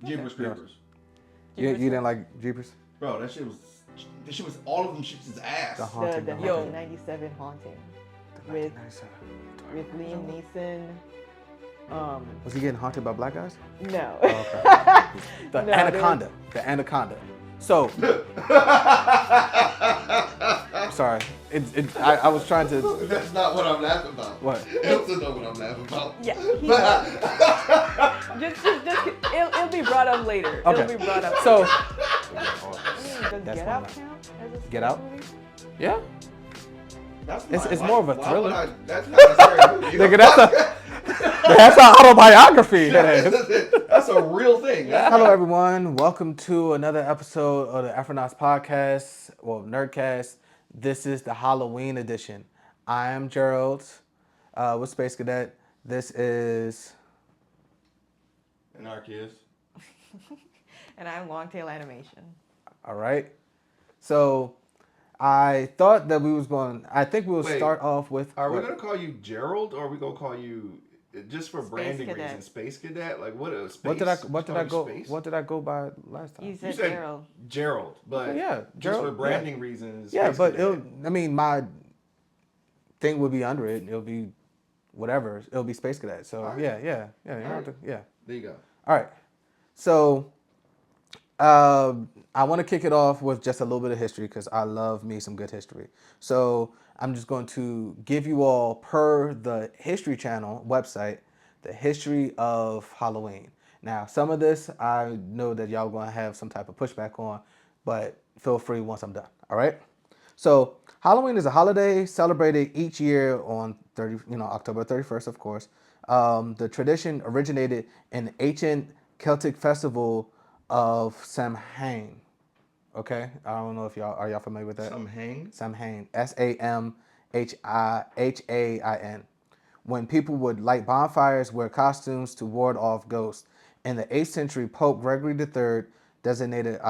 Jeepers Creepers. You didn't like Jeepers? Bro, that shit was all of them shits' ass. The haunting. The The 1997 haunting with 1997. with Liam Neeson. Was he getting haunted by black guys? No. Oh, okay. The No, Anaconda. The Anaconda. So. Sorry. I was trying to. That's not what I'm laughing about. What? That's not what I'm laughing about. Yeah. Just it'll be brought up later. Okay. It'll be brought up. So. Does That's Get one Out left. count as a Get Out? movie? Yeah. That's It's more of a thriller. That's not a scary movie. Nigga, that's an autobiography. That's a real thing. Hello, everyone. Welcome to another episode of the Afronauts Podcast, well, Nerdcast. This is the Halloween edition. I am Gerald with Space Cadet. This is... Anarchist. And I'm Longtail Animation. All right. So, I thought that we was going... I think we will start off with... Are we going to call you Gerald, or are we going to call you... Just for Space branding Cadet. reasons, Space Cadet. Like what? Space? What did I go? Space? What did I go by last time? You said Gerald. Gerald, but yeah, just Gerald, for branding reasons. Yeah, Space but Cadet. my thing would be under it. It'll be whatever. It'll be Space Cadet. So right. yeah. Right. Yeah. There you go. All right. So I want to kick it off with just a little bit of history because I love me some good history. So I'm just going to give you all, per the History Channel website, the history of Halloween. Now, some of this I know that y'all going to have some type of pushback on, but feel free once I'm done. All right. So Halloween is a holiday celebrated each year on October 31st, of course. The tradition originated in the ancient Celtic festival of Samhain. Okay, I don't know if y'all are familiar with that. Samhain. Samhain. Samhain. When people would light bonfires, wear costumes to ward off ghosts. In the 8th century, Pope Gregory III designated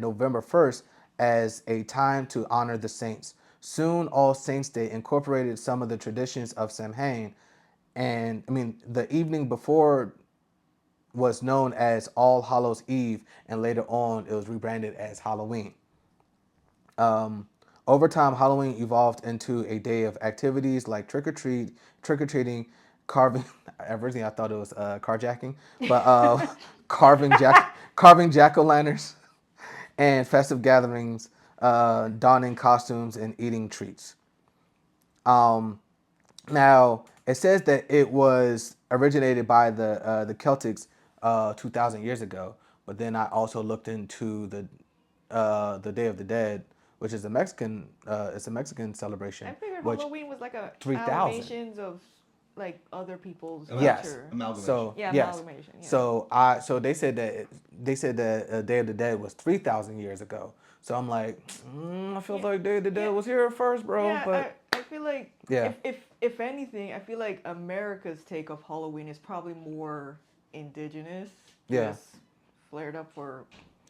November 1st as a time to honor the saints. Soon, All Saints' Day incorporated some of the traditions of Samhain, and the evening before was known as All Hallows Eve, and later on it was rebranded as Halloween. Over time, Halloween evolved into a day of activities like trick-or-treating, carving. Originally, I thought it was carjacking, but carving jack-o'-lanterns, and festive gatherings, donning costumes and eating treats. Now, it says that it was originated by the Celtics 2,000 years ago, but then I also looked into the Day of the Dead, which is a Mexican celebration. I figured which Halloween was like a 3,000. amalgamations of like other people's Yes. culture. Amalgamation. So Yeah, yes. amalgamation. Yeah. So they said that Day of the Dead was 3,000 years ago. So I'm like, I feel like Day of the Dead was here first, bro. Yeah, but I feel like if anything, I feel like America's take of Halloween is probably more indigenous. Yeah. Just flared up for.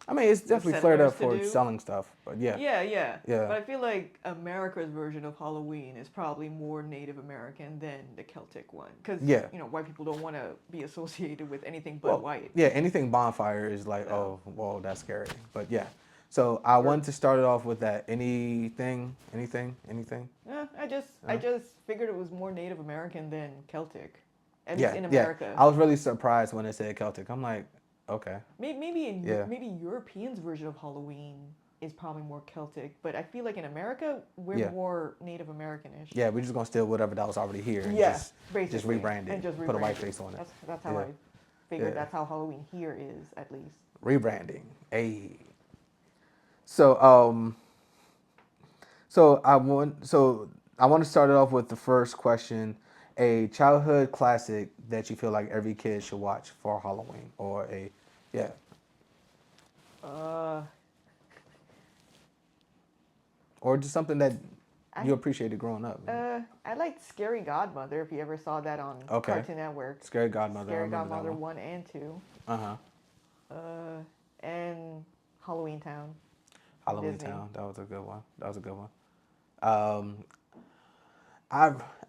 it's definitely flared up settlers to for do. selling stuff, but yeah. Yeah. Yeah. But I feel like America's version of Halloween is probably more Native American than the Celtic one. Because, white people don't want to be associated with anything but white. Yeah, anything bonfire is like, oh, well, that's scary. But yeah. So I wanted to start it off with that. Anything? Yeah, I just figured it was more Native American than Celtic. At least in America. Yeah. I was really surprised when it said Celtic. I'm like, okay. Maybe Europeans' version of Halloween is probably more Celtic, but I feel like in America we're more Native American-ish. Yeah, we're just gonna steal whatever that was already here and just rebrand it, and just put a white face on it. That's how I figured. That's how Halloween here is, at least. Rebranding. Hey. So I want to start it off with the first question: a childhood classic that you feel like every kid should watch for Halloween, or or just something that you appreciated growing up. I liked Scary Godmother. If you ever saw that on Cartoon Network. Scary Godmother. Scary Godmother 1 and 2. And Halloween Town. Halloween Town. That was a good one.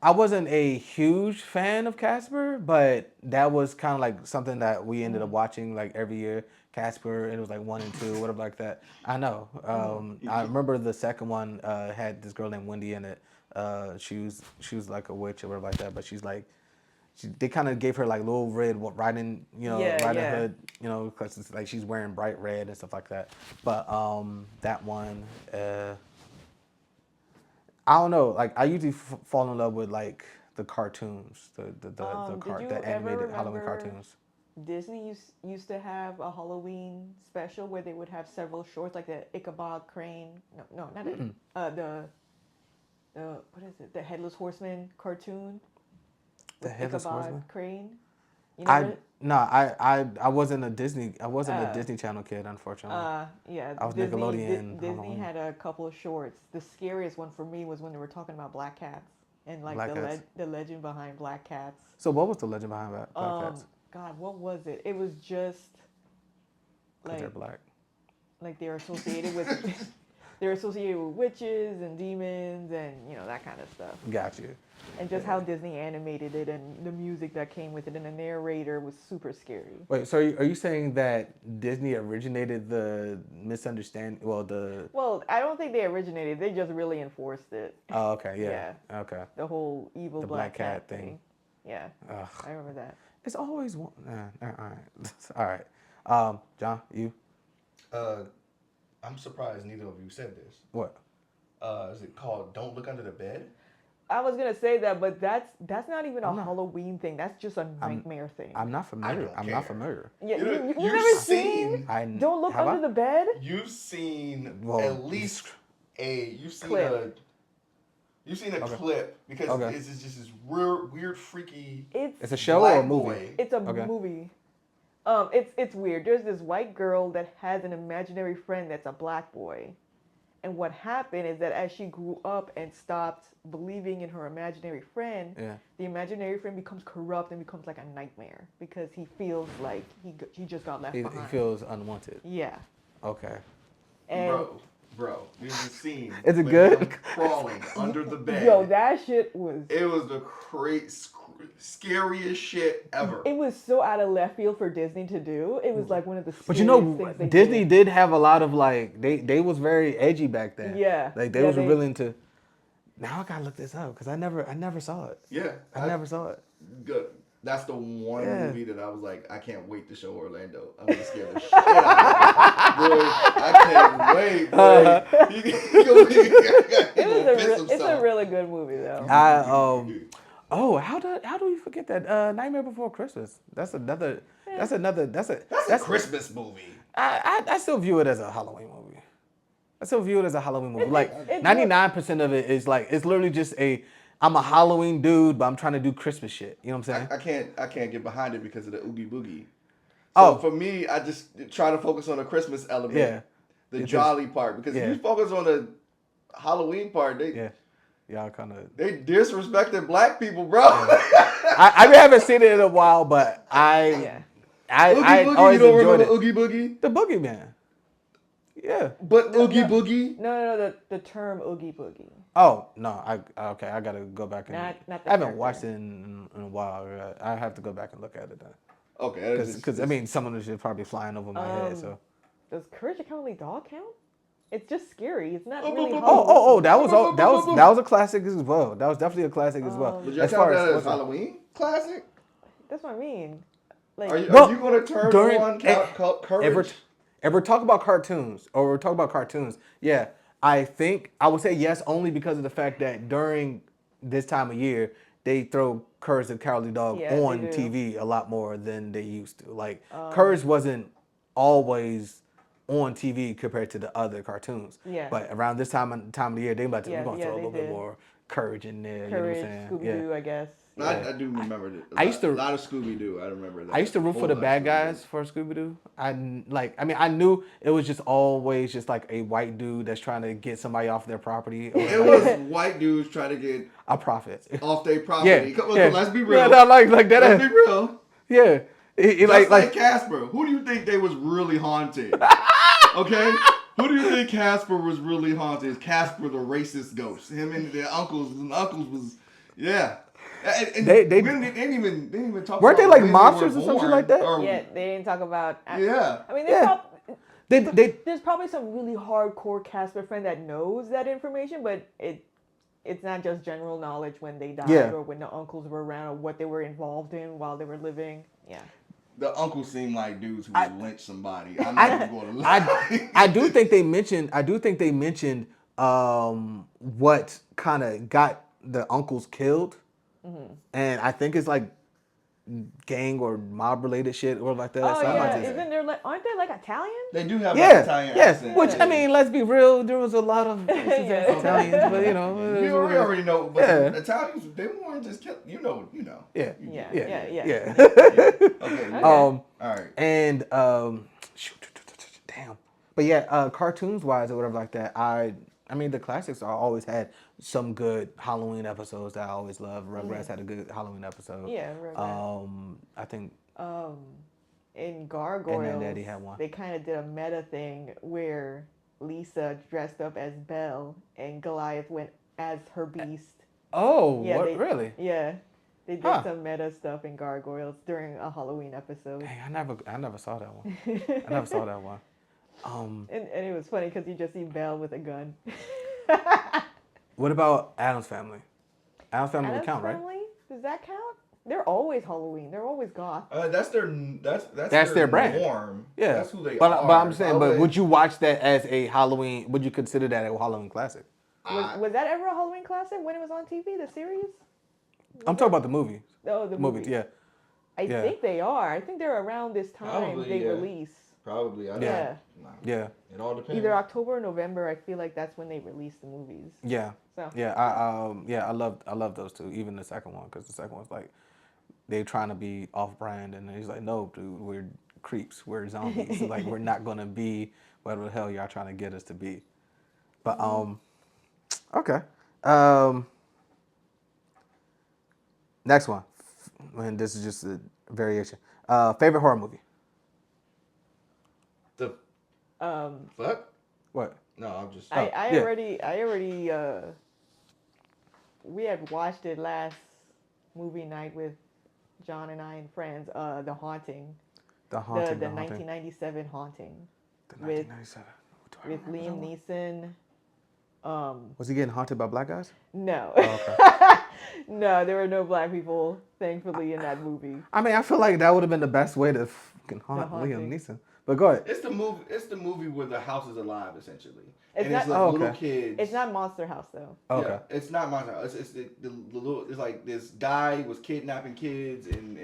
I wasn't a huge fan of Casper, but that was kind of like something that we ended up watching like every year. Casper, and it was like 1 and 2, whatever like that. I know. I remember the second one had this girl named Wendy in it. She was like a witch or whatever like that, but she's like. They kind of gave her like little red riding, riding hood, because it's like she's wearing bright red and stuff like that. But that one, I don't know. Like I usually fall in love with like the cartoons, the animated Halloween cartoons. Disney used to have a Halloween special where they would have several shorts, like the Ichabod Crane. No, not it. The what is it? The Headless Horseman cartoon. The Headless Horseman? Crane. You know I wasn't a Disney Channel kid, unfortunately. Yeah. I was Nickelodeon. Disney had a couple of shorts. The scariest one for me was when they were talking about black cats and like the legend behind black cats. So what was the legend behind black cats? God, what was it? It was just like they're black. Like they're associated with witches and demons and that kind of stuff. Got you. And just how Disney animated it and the music that came with it and the narrator was super scary. Wait, so are you saying that Disney originated the misunderstanding? Well, I don't think they originated. They just really enforced it. Oh, okay, yeah. Okay. The whole evil black cat thing. Yeah. Ugh. I remember that. It's always one. All right. John, you? I'm surprised neither of you said this. What? Is it called Don't Look Under the Bed? I was gonna say that, but that's not even a Halloween thing. That's just a nightmare thing. I'm not familiar. Not familiar. Yeah, you've never seen Don't Look Under the Bed? You've seen at least you've seen clip. You've seen a clip because it's just this weird, freaky. It's a show or a movie? It's a movie. It's weird. There's this white girl that has an imaginary friend that's a black boy. And what happened is that as she grew up and stopped believing in her imaginary friend, the imaginary friend becomes corrupt and becomes like a nightmare because he feels like he just got left behind. He feels unwanted. Yeah. Okay. And Bro, there's a scene. Is it good? Crawling under the bed. Yo, that shit was. It was the scariest shit ever. It was so out of left field for Disney to do. It was like one of the scariest things they Disney did have a lot of like they was very edgy back then. Yeah. Like they was willing to. Now I gotta look this up because I never saw it. Yeah. I never saw it. Good. That's the one movie that I was like, I can't wait to show Orlando. I'm gonna scare the shit out of him. Boy, I can't wait, boy. It's a really good movie though. How do we forget that Nightmare Before Christmas? That's a Christmas movie. I still view it as a Halloween movie. Like 99% of it is like it's literally just I'm a Halloween dude, but I'm trying to do Christmas shit. You know what I'm saying? I can't get behind it because of the Oogie Boogie. So for me, I just try to focus on the Christmas element. Yeah. The jolly part. Because if you focus on the Halloween part, y'all kind of... They disrespected black people, bro. Yeah. I haven't seen it in a while, but I always you don't enjoyed remember it. Oogie Boogie? The Boogeyman. Yeah. But Oogie Boogie? No, the term Oogie Boogie. Oh, no. I gotta go back and... Not I haven't watched it in a while. I have to go back and look at it then. Okay. Because, I mean, some of the shit probably flying over my head, so... Does Courage the Cowardly Dog count? It's just scary. It's not really. That was a classic as well. That was definitely a classic as well. Would you count that as Halloween classic? That's what I mean. Like, are you going to turn on Courage? Ever talk about cartoons or we're talking about cartoons? Yeah, I think I would say yes only because of the fact that during this time of year they throw Courage the Cowardly Dog on TV a lot more than they used to. Like Courage wasn't always on TV compared to the other cartoons. Yeah. But around this time of the year, we're going to throw a little bit more Courage in there. Courage, you know what I'm saying? Scooby-Doo, I guess. I do remember that. A lot of Scooby-Doo. I remember that. I used to root for the bad guys for Scooby-Doo. I knew it was just always just like a white dude that's trying to get somebody off their property. It was white dudes trying to get a profit off their property. Yeah. Let's be real. Yeah, no, like that. Let's be real. Yeah. Just like Casper. Who do you think they was really haunting? Okay? Who do you think Casper was really haunting? Is Casper the racist ghost? Him and their uncles was Yeah. And They didn't even talk weren't about they like when monsters were or something born, like that? Yeah, they didn't talk about. Yeah. I mean, Yeah. there's probably some really hardcore Casper fan that knows that information, but it's not just general knowledge when they died or when the uncles were around or what they were involved in while they were living. Yeah. The uncles seem like dudes who would lynch somebody. I'm not even going to lie. I do think they mentioned. What kind of got the uncles killed, and I think it's like gang or mob related shit or like that. Oh so yeah, aren't they like Italian? They do have an Italian accent. Which I mean, let's be real. There was a lot of Italians, but we already know. But Italians, they weren't just killed. You know. Yeah. Okay. All right. And damn. But yeah, cartoons wise or whatever like that. I mean, the classics are always had some good Halloween episodes that I always love. Rugrats had a good Halloween episode. Yeah, Rugrats. I think. In Gargoyles, and Daddy had one. They kind of did a meta thing where Lisa dressed up as Belle and Goliath went as her beast. Oh, yeah, really? Yeah. They did some meta stuff in Gargoyles during a Halloween episode. Hey, I never saw that one. I never saw that one. And it was funny because you just see Belle with a gun. What about Addams Family? Addams Family would count, right? Does that count? They're always Halloween. They're always goth. That's their brand. Norm. Yeah, that's who they are. But I'm saying, but would you watch that as a Halloween? Would you consider that a Halloween classic? Was that ever a Halloween classic when it was on TV? The series? I'm talking about the movie. Oh, the movie. Yeah. I think they are. I think they're around this time release. Probably. Yeah. It all depends. Either October or November. I feel like that's when they release the movies. Yeah. So. Yeah. I love those two. Even the second one, because the second one's like they're trying to be off-brand, and he's like, no, dude, we're creeps, we're zombies. So, like, we're not gonna be whatever the hell y'all trying to get us to be. But okay. Next one. And this is just a variation. Favorite horror movie? Fuck? What? No, I'm just. I already. We had watched it last movie night with John and I and friends. The Haunting. The 1997 Haunting. The 1997. With Liam Neeson. Was he getting haunted by black guys? No. Oh, okay. No, there were no black people, thankfully, in that movie. I mean, I feel like that would have been the best way to fucking haunt Liam Neeson. But go ahead. It's the movie where the house is alive, essentially. It's little kids. It's not Monster House though. Okay. Yeah, it's not Monster House. It's the little. It's like this guy was kidnapping kids and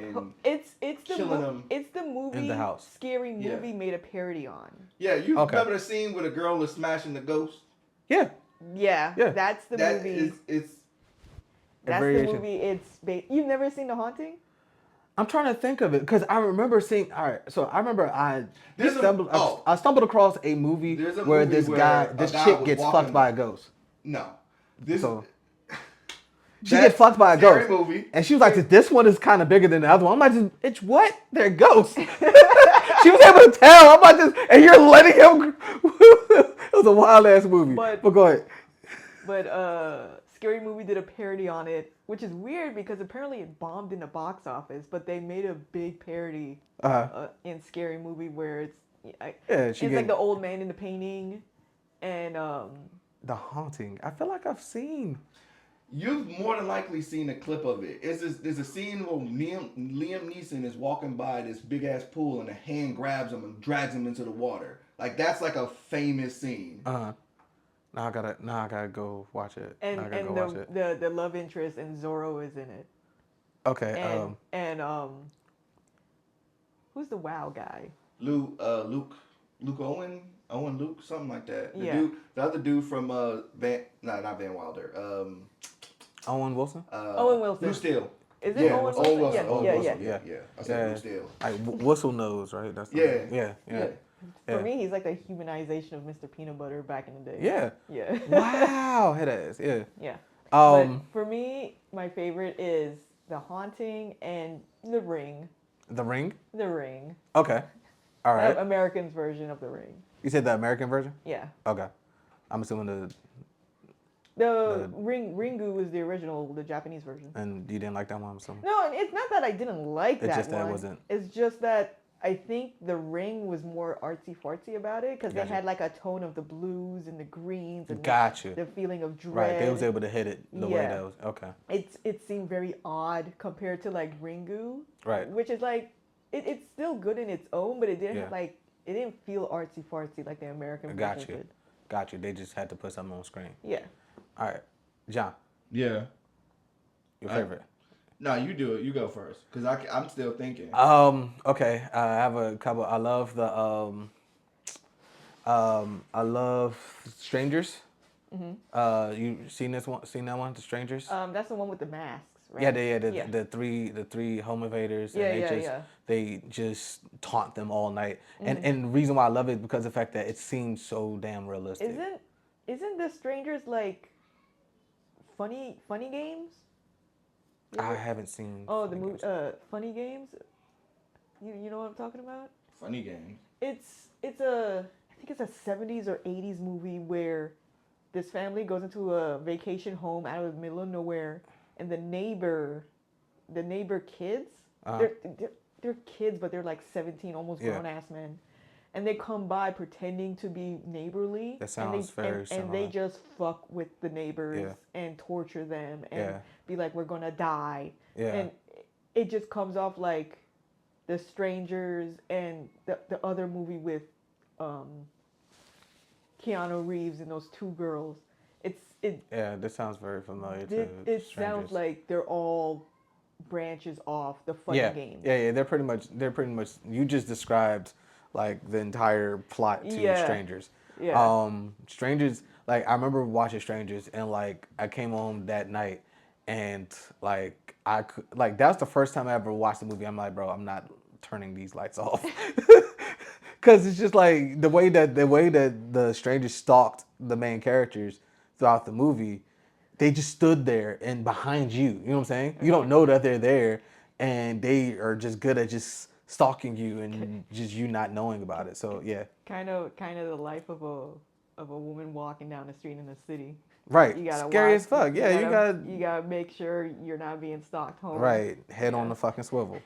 it's killing them. It's the movie in the house. Scary Movie made a parody on. Yeah, you remember the scene where the girl is smashing the ghost? Yeah. Yeah. That's the movie. That's the movie. You've never seen The Haunting? I'm trying to think of it because I remember seeing. All right, so I remember I stumbled across a movie where this chick gets fucked by a ghost. No, she gets fucked by a ghost. Movie. And she was like, "This one is kind of bigger than the other one." I'm like, "It's what? They're ghosts." She was able to tell. I'm like, and you're letting him. It was a wild ass movie. But go ahead. But Scary Movie did a parody on it, which is weird because apparently it bombed in the box office. But they made a big parody in Scary Movie where it's like the old man in the painting, and The Haunting. I feel like I've seen. You've more than likely seen a clip of it. There's a scene where Liam Neeson is walking by this big ass pool and a hand grabs him and drags him into the water. Like that's like a famous scene. Now I gotta go watch it. And the love interest in Zorro is in it. Okay. And who's the WoW guy? Luke Owen Luke, something like that. The other dude from not Van Wilder. Owen Wilson. Owen Wilson. Blue Steel. Is it Owen Wilson? Yeah. I said Blue Steel. Like Whistle Nose, right? That's yeah. For me, he's like the humanization of Mr. Peanut Butter back in the day. Yeah. Wow, head ass. Yeah. Yeah. But for me, my favorite is The Haunting and The Ring. The Ring? The Ring. Okay. All right. American's version of The Ring. You said the American version? Yeah. Okay. I'm assuming The Ringu was the original, the Japanese version. And you didn't like that one? So No, it's not that I didn't like it's that just that one. it wasn't. It's just that I think the Ring was more artsy fartsy about it because they Gotcha. had like a tone of the blues and the greens and Gotcha. the feeling of dread. Right, they was able to hit it the way that was okay. It seemed very odd compared to like Ringu, Right. which is like it's still good in its own, but it didn't have like it didn't feel artsy fartsy like the American version did. Got you. They just had to put something on screen. Yeah. All right, John. Yeah. Your favorite? No, you do it. You go first, cause I'm still thinking. Okay. I have a couple. I love the I love Strangers. Mm-hmm. You seen this one? Seen that one? The Strangers. That's the one with the masks, right? Yeah, the three home invaders. And they just taunt them all night. Mm-hmm. And the reason why I love it is because of the fact that it seems so damn realistic. Isn't the Strangers like funny games? I haven't seen. Oh, the movie Funny Games. You know what I'm talking about? Funny Games. I think it's a 70s or 80s movie where this family goes into a vacation home out of the middle of nowhere, and the neighbor kids, they're kids, but they're like 17, almost grown ass men, and they come by pretending to be neighborly. That sounds very similar. And they just fuck with the neighbors and torture them and be like, we're gonna die. Yeah. And it just comes off like The Strangers and the other movie with Keanu Reeves and those two girls. Yeah, this sounds very familiar to It Strangers. sounds like they're all branches off the Funny Games. Yeah. They're pretty much. You just described like the entire plot to Strangers. Yeah. Strangers. Like I remember watching Strangers, and like I came home that night, and like that was the first time I ever watched the movie. I'm like, bro, I'm not turning these lights off. Because it's just like the way that the strangers stalked the main characters throughout the movie, they just stood there and behind you. You know what I'm saying? You don't know that they're there, and they are just good at just stalking you and just you not knowing about it. So yeah. Kind of the life of a woman walking down the street in the city. Right. You gotta scary watch, as fuck. Yeah, you gotta make sure you're not being stalked home. Right. Head on the fucking swivel.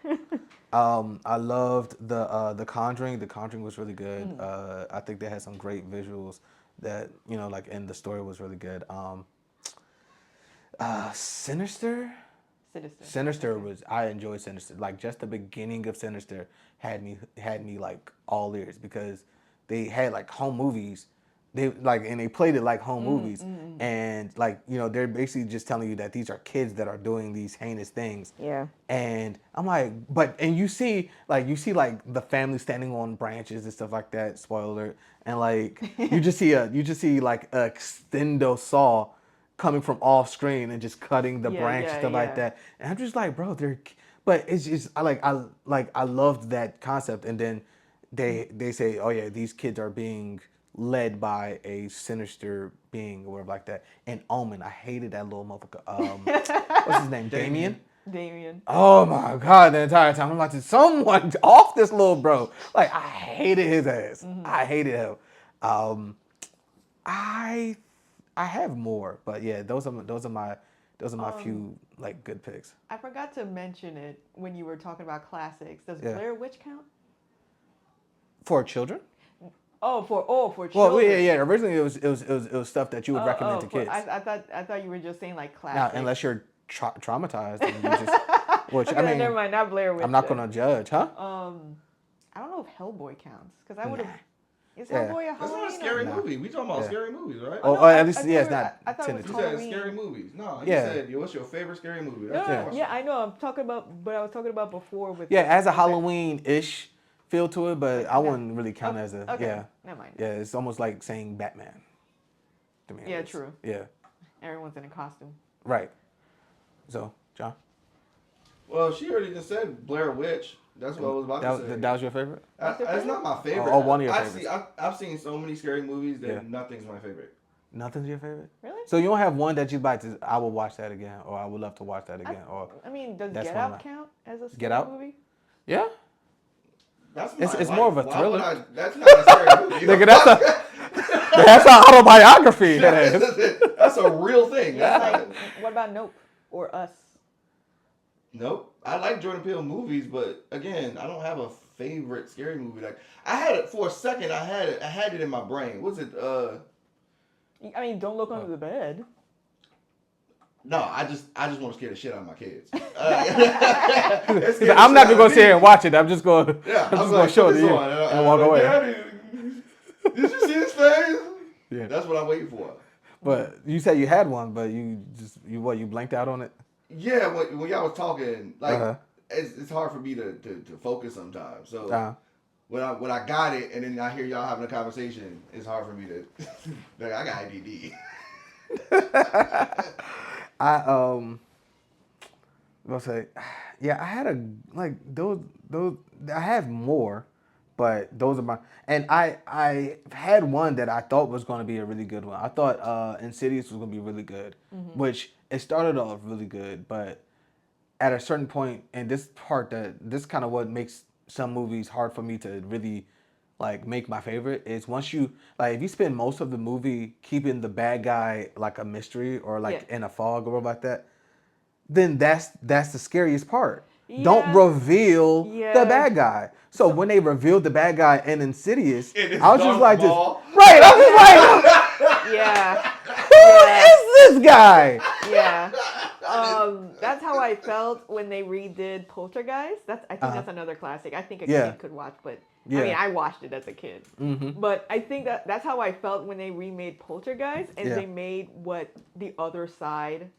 I loved the Conjuring. The Conjuring was really good. I think they had some great visuals that, like, and the story was really good. Sinister was, I enjoyed Sinister. Like, just the beginning of Sinister had me like all ears, because they had like home movies. And they played it like home movies, and like, they're basically just telling you that these are kids that are doing these heinous things. Yeah. And I'm like, and you see like the family standing on branches and stuff like that. Spoiler alert. And like you just see like a extendo saw coming from off screen and just cutting the branch and stuff like that. And I'm just like, bro, but it's just I loved that concept. And then they say, oh yeah, these kids are being led by a sinister being or whatever like that. And Omen, I hated that little motherfucker. What's his name? Damien. Oh my God! The entire time I'm like, someone off this little bro. Like, I hated his ass. I hated him. I have more, but yeah, those are my few like good picks. I forgot to mention it when you were talking about classics. Does Blair Witch count? For children? For children. Well, yeah. Originally, it was stuff that you would recommend to kids. I thought you were just saying like classics. Now, unless you're traumatized, and you just, which okay, I mean, never mind, not Blair Witch. I'm not gonna judge, huh? I don't know if Hellboy counts, because I would have. Is Yeah. Hellboy a That's Halloween? not a scary movie. We talking about scary movies, right? Oh, at least it's not. I thought it was You said Halloween. scary movies. No, you said, what's your favorite scary movie? That's the question. Yeah, I know. I'm talking about, but I was talking about before with. Yeah, as a Halloween-ish feel to it, but I wouldn't really count as a Never mind. Yeah, it's almost like saying Batman. To me, Yeah, true. Yeah. Everyone's in a costume. Right. So, John. Well, she already just said Blair Witch. That's what I was about to say. That was your favorite? That's not my favorite. Oh, one of your favorites. I've seen so many scary movies that nothing's my favorite. Nothing's your favorite? Really? So you don't have one that you'd like to, I will watch that again, or I would love to watch that again, or... I mean, does Get Out count as a scary Get Out? movie? Yeah. It's more of a thriller. That's not a scary movie. Nigga, that's an autobiography. That's That's a real thing. Yeah, That's like, what about Nope or Us? Nope. I like Jordan Peele movies, but again, I don't have a favorite scary movie. Like I had it for a second. I had it in my brain. Was it? I mean, Don't Look Under the Bed. No, I just want to scare the shit out of my kids. I'm not gonna go sit here and watch it. I'm just going. Yeah, I'm just like, gonna show put it this to you on, and walk away. Daddy, did you see his face? Yeah. That's what I'm waiting for. But you said you had one, but you blanked out on it. Yeah, when y'all was talking, like Uh-huh. it's hard for me to focus sometimes. So Uh-huh. when I got it and then I hear y'all having a conversation, it's hard for me to like I got ADD. I'll say, yeah, I had those I have more, but those are my, and I had one that I thought was going to be a really good one. I thought Insidious was going to be really good, which it started off really good, but at a certain point, and this kind of what makes some movies hard for me to really like make my favorite is once you like if you spend most of the movie keeping the bad guy like a mystery or like in a fog or whatever like that, then that's the scariest part. Don't reveal the bad guy. So when they revealed the bad guy in Insidious, I was just like, right? I was just like, Yeah. who is this guy? Yeah. That's how I felt when they redid Poltergeist. I think that's another classic. I think a kid could watch, but I mean, I watched it as a kid. Mm-hmm. But I think that's how I felt when they remade Poltergeist and they made what the other side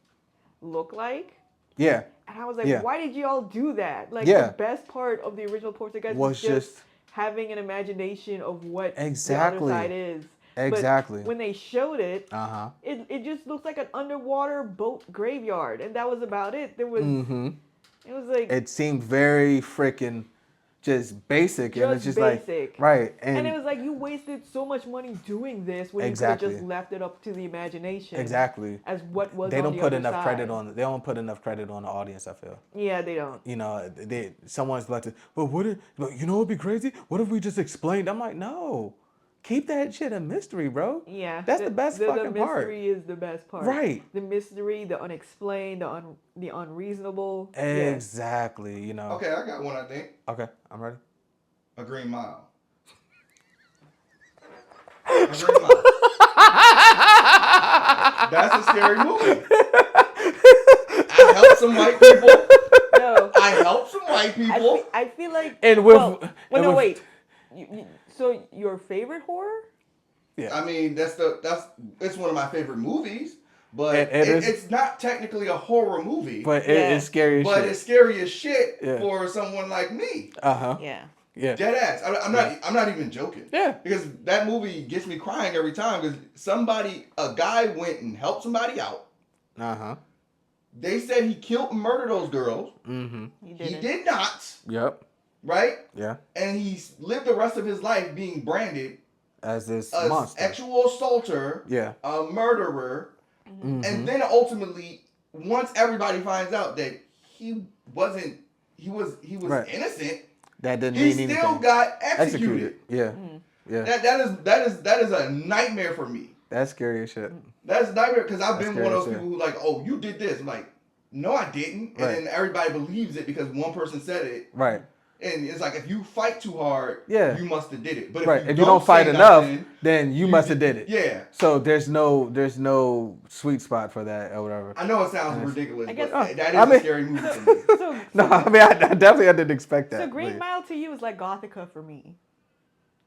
looked like. Yeah. And I was like, why did you all do that? Like the best part of the original Poltergeist was just having an imagination of what the other side is. Exactly. But when they showed it, it just looks like an underwater boat graveyard, and that was about it. There was, it was like it seemed very freaking just basic, and it's just basic. Like right, and it was like you wasted so much money doing this when you could have just left it up to the imagination. Exactly. As what was they on don't the put other enough side. credit on. They don't put enough credit on the audience. I feel. Yeah, they don't. You know, someone's like, well, you know, what'd be crazy? What if we just explained? I'm like, no. Keep that shit a mystery, bro. Yeah. That's the best fucking part. The mystery is the best part. Right. The mystery, the unexplained, the unreasonable. Exactly, you know. Okay, I got one, I think. Okay, I'm ready. A Green Mile. A Green Mile. That's a scary movie. I helped some white people. No. I helped some white people. I feel like... And with... wait. So your favorite horror? Yeah. I mean, it's one of my favorite movies, but it's not technically a horror movie. But it's scary as shit. But it's scary as shit for someone like me. Uh-huh. Yeah. Yeah. Dead ass. I'm not even joking. Yeah. Because that movie gets me crying every time because a guy went and helped somebody out. Uh-huh. They said he killed and murdered those girls. Mm-hmm. He did not. Yep. Right? Yeah. And he lived the rest of his life being branded as this a monster. Sexual assaulter. Yeah. A murderer. Mm-hmm. And then ultimately, once everybody finds out that he was innocent, that didn't he mean anything. still got executed. Yeah. Yeah. That is a nightmare for me. That's scary as shit. That's a nightmare because I've been one of those shit. people who like, oh, you did this. I'm like, no, I didn't. Right. And then everybody believes it because one person said it. Right. And it's like, if you fight too hard, you must have did it. But if you don't fight enough, then you must have did it. Yeah. So there's no sweet spot for that or whatever. I know it sounds ridiculous, guess, but that is a scary movie to me. I didn't expect that. So Green Mile to you is like Gothica for me.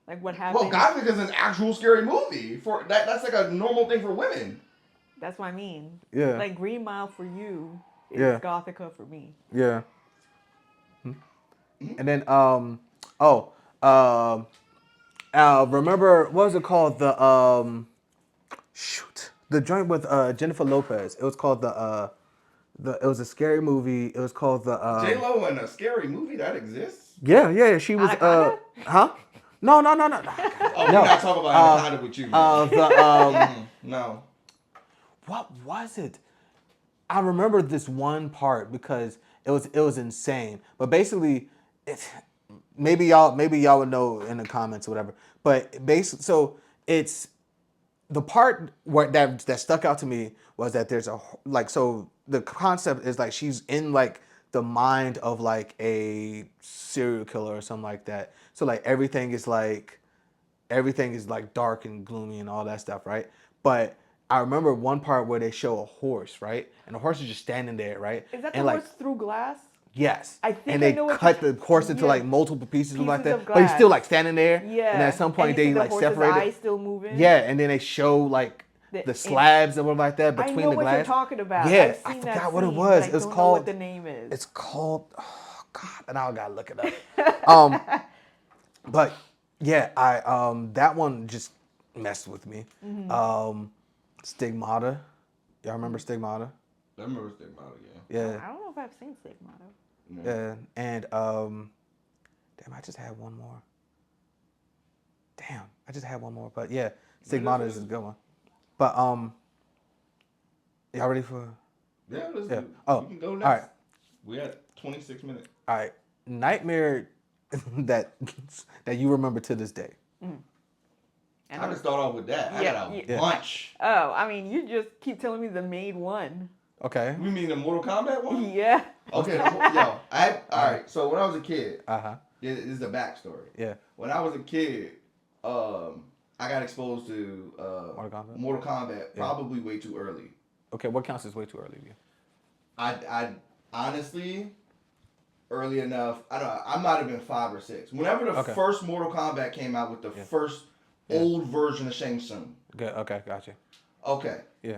Like what happened? Well, Gothic is an actual scary movie. That's like a normal thing for women. That's what I mean. Yeah. Like Green Mile for you is Gothica for me. Yeah. And then remember what was it called? The the joint with Jennifer Lopez. It was called it was a scary movie. It was called the J-Lo in a scary movie that exists? Yeah, she was Anaconda? huh? No. Oh, we're not talking about Anaconda with you. No. What was it? I remember this one part because it was insane. But basically, maybe y'all would know in the comments or whatever. But so it's the part that stuck out to me was that there's so the concept is like she's in like the mind of like a serial killer or something like that. So like everything is like dark and gloomy and all that stuff, right? But I remember one part where they show a horse, right? And the horse is just standing there, right? Is that and the like horse through glass? yes. I think and I they know what cut you- the horse into yeah. like multiple pieces and like Pieces that. of But he's still glass. like standing there. Yeah. And at some point and you they see the like horse's separate eyes it. still moving. Yeah, and then they show like the slabs and whatever like that I between know the what glass. you're talking about. Yeah, I've I seen forgot that what it scene, was. but It was I don't know called what the name is. It's called God, and now I gotta look it up. But yeah, I that one just messed with me. Stigmata. Y'all remember Stigmata? I remember Stigmata, Yeah. I don't know if I've seen Stigmata. Yeah. And damn, I just had one more. Damn, I just had one more. But yeah, Stigmata is a good one. But y'all ready for? Yeah, let's Yeah. do. Oh, We can go next. all right. We at 26 minutes. All right, nightmare that you remember to this day. I can start off with that. I got a bunch. Oh, I mean, you just keep telling me the main one. Okay. You mean the Mortal Kombat one? Yeah. Okay, all right. So when I was a kid, this is the backstory. Yeah. When I was a kid, I got exposed to Mortal Kombat probably way too early. Okay, what counts as way too early to you? I honestly, early enough. I don't know. I might have been 5 or 6. Whenever the first Mortal Kombat came out with the first old version of Shang Tsung. Good. Okay, gotcha. Okay. Yeah.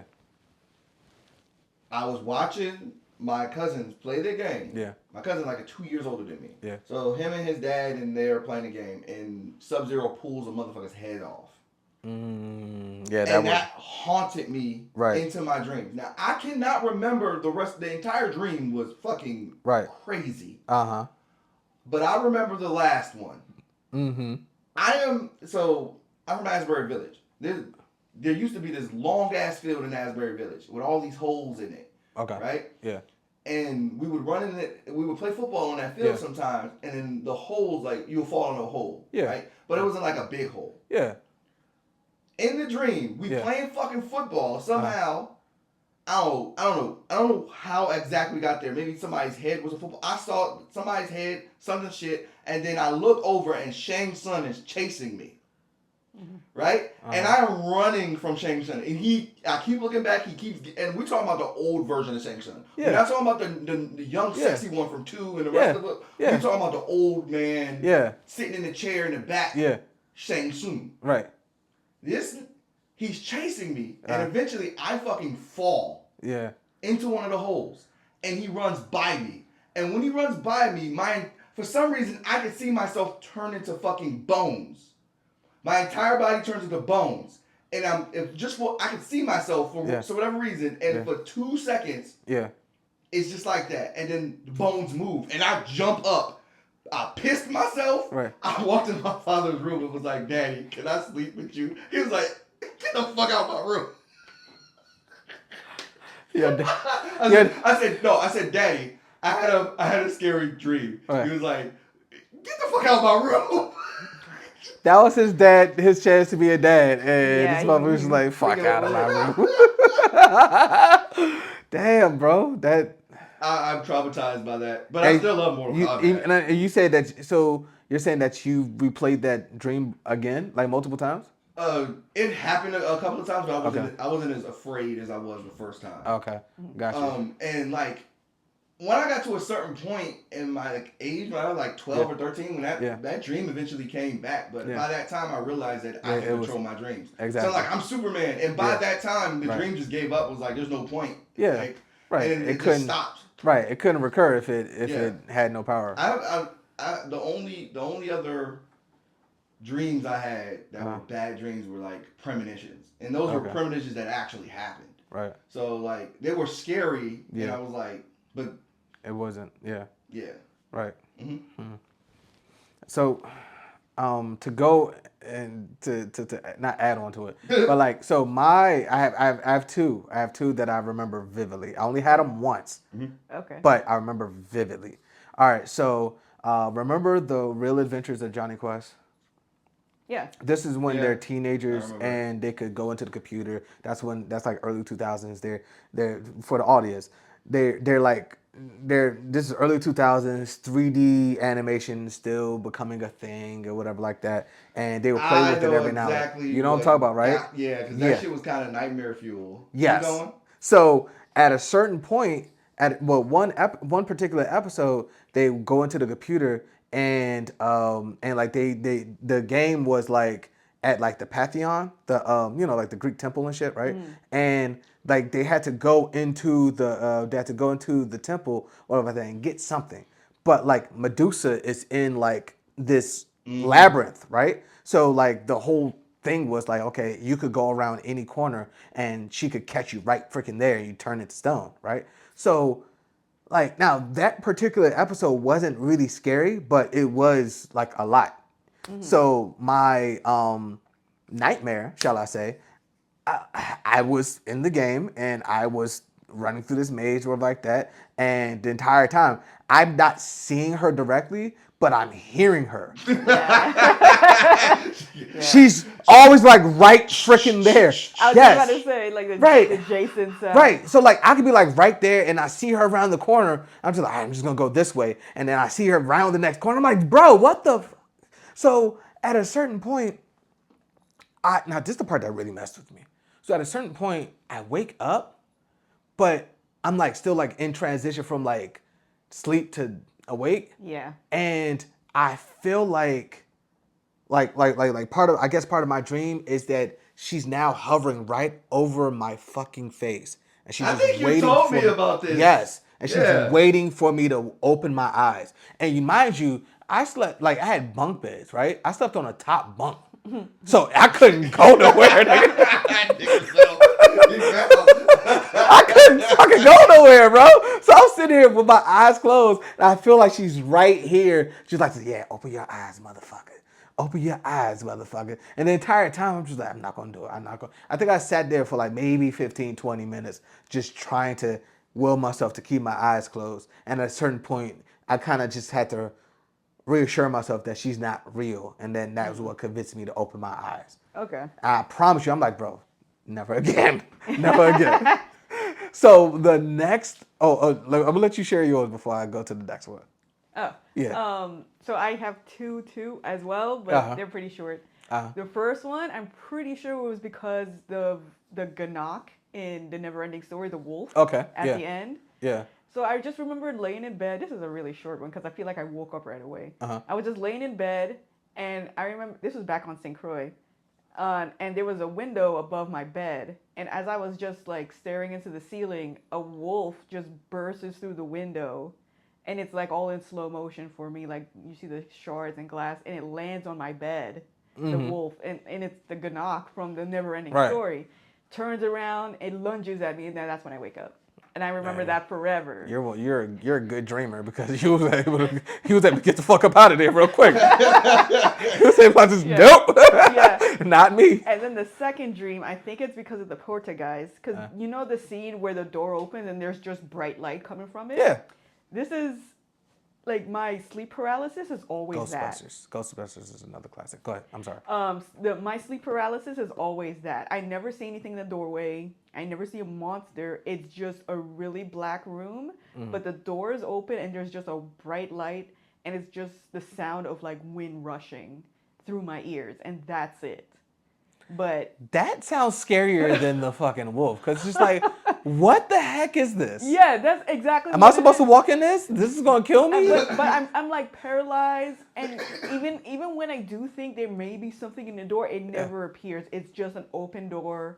I was watching my cousins play the game. Yeah. My cousin's like 2 years older than me. Yeah. So him and his dad and they're playing the game, and Sub-Zero pulls a motherfucker's head off. Yeah, that haunted me into my dreams. Now I cannot remember the rest. The entire dream was fucking crazy. But I remember the last one. I'm from Asbury Village. There used to be this long ass field in Asbury Village with all these holes in it. Okay. Right. Yeah. And we would run in it. We would play football on that field sometimes, and then the holes, like you'll fall in a hole. Yeah. Right. But it wasn't like a big hole. Yeah. In the dream, we playing fucking football somehow. I don't know how exactly we got there. Maybe somebody's head was a football. I saw somebody's head, something shit, and then I look over and Shang Tsung is chasing me. Right? And I'm running from Shang Tsung. And I keep looking back, and we're talking about the old version of Shang Tsung. Yeah. We're not talking about the young, sexy one from 2 and the rest of it. We're talking about the old man sitting in the chair in the back. Yeah. Shang Tsung. Right. He's chasing me, and eventually I fucking fall into one of the holes, and he runs by me. And when he runs by me, for some reason I can see myself turn into fucking bones. My entire body turns into bones, and I can see myself for whatever reason, and for 2 seconds, it's just like that, and then the bones move, and I jump up. I pissed myself. Right. I walked in my father's room and was like, "Daddy, can I sleep with you?" He was like, "Get the fuck out of my room." I said, "Daddy, I had a scary dream." Right. He was like, "Get the fuck out of my room." That was his chance to be a dad, and this motherfucker was like, "Fuck out of my room." Damn, bro, I'm traumatized by that, but I still love Mortal Kombat. And you said that, so you're saying that you replayed that dream again, like multiple times? It happened a couple of times, but I wasn't as afraid as I was the first time. Okay, gotcha. And like when I got to a certain point in my age, when I was like 12 or 13, when that dream eventually came back, but by that time I realized that I could control my dreams. Exactly. So like I'm Superman, and by that time the dream just gave up. It was like there's no point. Yeah. Like, and it couldn't stop. Right, it couldn't recur if it had no power. The only other dreams I had that were bad dreams were like premonitions, and those were premonitions that actually happened. Right. So like they were scary, and I was like, but it wasn't. Yeah. Yeah. Right. Mm-hmm. So, to go and to not add on to it, but like so I have two that I remember vividly. I only had them once. Okay. But I remember vividly. All right. So remember the Real Adventures of Johnny Quest? Yeah. This is when Yeah. they're I teenagers remember. and they could go into the computer. That's like early 2000s. They're for the audience. This is early 2000s. 3D animation still becoming a thing or whatever like that. And they would play I with it know every now and then. exactly You know what I'm talking about, right? Yeah, because Yeah. that shit was kind of nightmare fuel. Yes. Keep going. So at a certain point, one particular episode, they go into the computer and like the game was like at like the Pantheon, like the Greek temple and shit, right? And like they had to go into the temple or whatever and get something, but like Medusa is in like this labyrinth, right? So like the whole thing was like, okay, you could go around any corner and she could catch you right freaking there. You turn into stone, right? So like now that particular episode wasn't really scary, but it was like a lot. So my nightmare, shall I say, I was in the game and I was running through this maze or like that, and the entire time I'm not seeing her directly, but I'm hearing her. Yeah. She's always like right freaking there. I was just about to say, like, the Jason sound. Right. So like I could be like right there and I see her around the corner. I'm just like, I'm just gonna go this way. And then I see her around the next corner. I'm like, bro, what the So at a certain point, now this is the part that really messed with me. So at a certain point, I wake up, but I'm like still like in transition from like sleep to awake. Yeah. And I feel like part of my dream is that she's now hovering right over my fucking face. And she's I just think you waiting told for me about this. Yes. And she's Yeah. just waiting for me to open my eyes. And mind you, I slept like I had bunk beds, right? I slept on a top bunk. So I couldn't go nowhere. I couldn't fucking go nowhere, bro. So I'm sitting here with my eyes closed, and I feel like she's right here. She's like, yeah, open your eyes, motherfucker. Open your eyes, motherfucker. And the entire time, I'm just like, I'm not going to do it. I'm not going to. I think I sat there for like maybe 15, 20 minutes just trying to will myself to keep my eyes closed. And at a certain point, I kind of just had to reassure myself that she's not real. And then that was what convinced me to open my eyes. Okay. I promise you, I'm like, bro, never again. Never again. So the next, I'm going to let you share yours before I go to the next one. Oh. Yeah. So I have two as well, but they're pretty short. The first one, I'm pretty sure it was because the Ganok in the Neverending Story, the wolf. Okay. At the end. Yeah. So I just remembered laying in bed. This is a really short one because I feel like I woke up right away. I was just laying in bed, and I remember this was back on St. Croix, and there was a window above my bed. And as I was just like staring into the ceiling, a wolf just bursts through the window, and it's like all in slow motion for me. Like you see the shards and glass, and it lands on my bed, the wolf, and it's the Ganok from the Neverending Story. Turns around, it lunges at me, and then that's when I wake up. And I remember that forever. You're a good dreamer because he was able to get the fuck up out of there real quick. He was able to just nope. Yeah. Not me. And then the second dream, I think it's because of the Poltergeist, because you know the scene where the door opens and there's just bright light coming from it. Yeah. This is like my sleep paralysis is always that. Ghostbusters is another classic. Go ahead. I'm sorry. My sleep paralysis is always that. I never see anything in the doorway. I never see a monster. It's just a really black room, but the door is open and there's just a bright light, and it's just the sound of like wind rushing through my ears, and that's it. But that sounds scarier than the fucking wolf, because it's just like, what the heck is this? Yeah, that's exactly. Am I supposed to walk in this? This is gonna kill me. But I'm like paralyzed, and even when I do think there may be something in the door, it never appears. It's just an open door.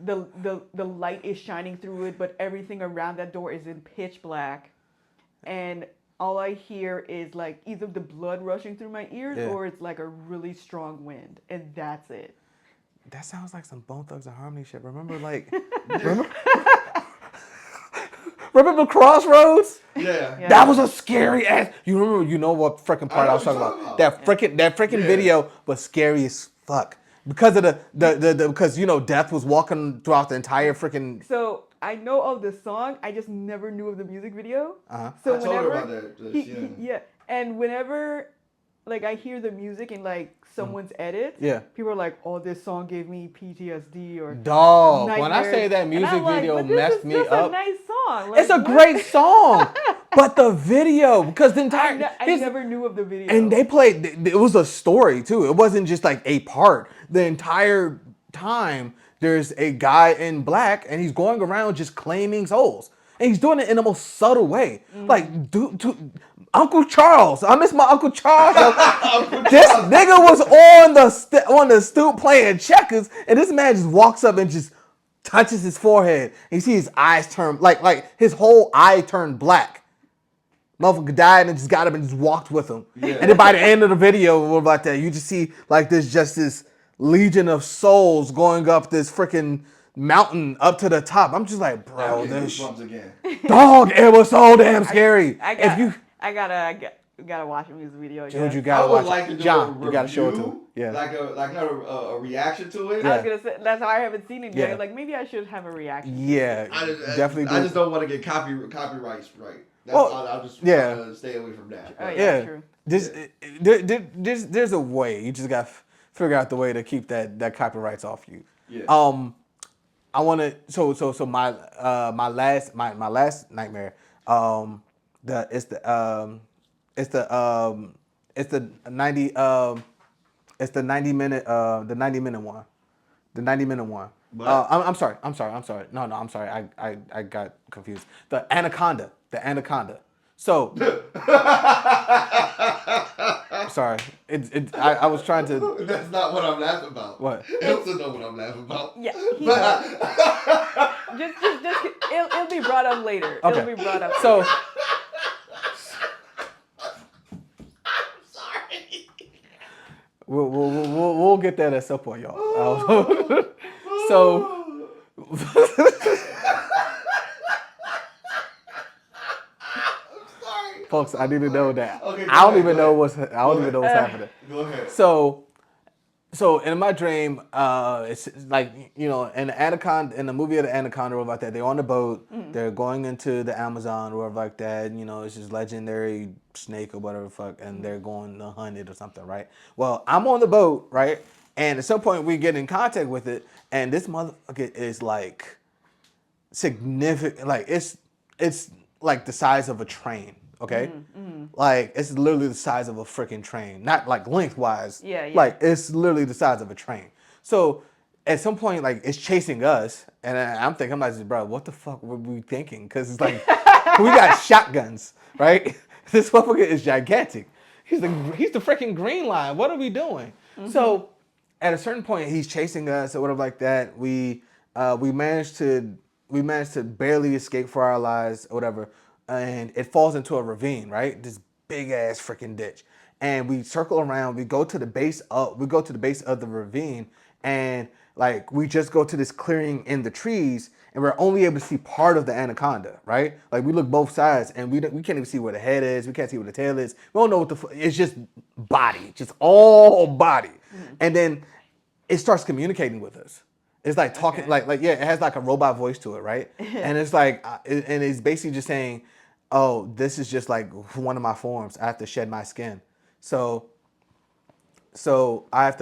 The light is shining through it, but everything around that door is in pitch black, and all I hear is like either the blood rushing through my ears or it's like a really strong wind, and that's it. That sounds like some Bone Thugs and Harmony shit. Remember remember Crossroads? Yeah. That was a scary ass. You know what freaking part I was talking about? That freaking video was scary as fuck. Because of because Death was walking throughout the entire freaking. So I know of the song, I just never knew of the music video. So I told her about that. and whenever like I hear the music in like someone's edit. Yeah. People are like, "Oh, this song gave me PTSD or Dog, when I nightmares." say that And music I'm like, video but this messed is me just up. a nice song. Like, It's a what? great song, but the video, because the entire I never knew of the video. and they played. It was a story too. It wasn't just like a part. The entire time, there's a guy in black, and he's going around just claiming souls, and he's doing it in the most subtle way. Like, dude, Uncle Charles, I miss my Uncle Charles. This nigga was on the stoop playing checkers, and this man just walks up and just touches his forehead. And you see his eyes turn like his whole eye turned black. Motherfucker died and just got up and just walked with him. Yeah. And then by the end of the video, what about that? You just see like this legion of souls going up this freaking mountain up to the top. I'm just like, bro, this again. dog, it was so damn scary. I gotta watch a music video. Dude, you I gotta would watch like it. to do John, a you gotta show it to review, him. Yeah. like a reaction to it. I was gonna say that's why I haven't seen it yet. Yeah. Like maybe I should have a reaction. Yeah, definitely. I just don't want to get copyrights right. That's Well, all. I'll just yeah. try to stay away from that. Oh, But- yeah. Yeah, True. there's a way. You just got to figure out the way to keep that copyrights off you. Yeah. I want to. So my last nightmare. It's the 90 minute the 90-minute one. The 90-minute one. What? I'm sorry. No, I'm sorry. I got confused. The Anaconda. So sorry. I was trying to. That's not what I'm laughing about. What? You also know what I'm laughing about. Yeah. But Just it'll be brought up later. Okay. It'll be brought up. So I'm sorry. we'll get that at some point, y'all. So. Folks, I need to know that. Okay, I don't go even ahead. know what's happening. Go ahead. So in my dream, it's like, you know, in the Anaconda, in the movie of the Anaconda or about that, they're on the boat, they're going into the Amazon or whatever like that. You know, it's just legendary snake or whatever the fuck, and they're going to hunt it or something, right? Well, I'm on the boat, right? And at some point we get in contact with it, and this motherfucker is like significant, like it's like the size of a train. Okay, like it's literally the size of a freaking train, not like lengthwise. Yeah. Like it's literally the size of a train. So at some point, like it's chasing us, and I'm like, bro, what the fuck were we thinking? Because it's like we got shotguns, right? This motherfucker is gigantic. He's the freaking green line. What are we doing? So at a certain point, he's chasing us or whatever like that. We managed to barely escape for our lives or whatever. And it falls into a ravine, right? This big ass freaking ditch. And we circle around, we go to the base of the ravine, and like we just go to this clearing in the trees, and we're only able to see part of the anaconda, right? Like we look both sides, and we can't even see where the head is, we can't see where the tail is. We don't know what it's just body, just all body. And then it starts communicating with us. It's like talking, like it has like a robot voice to it, right? And it's like, and it's basically just saying, "Oh, this is just like one of my forms. I have to shed my skin, so I have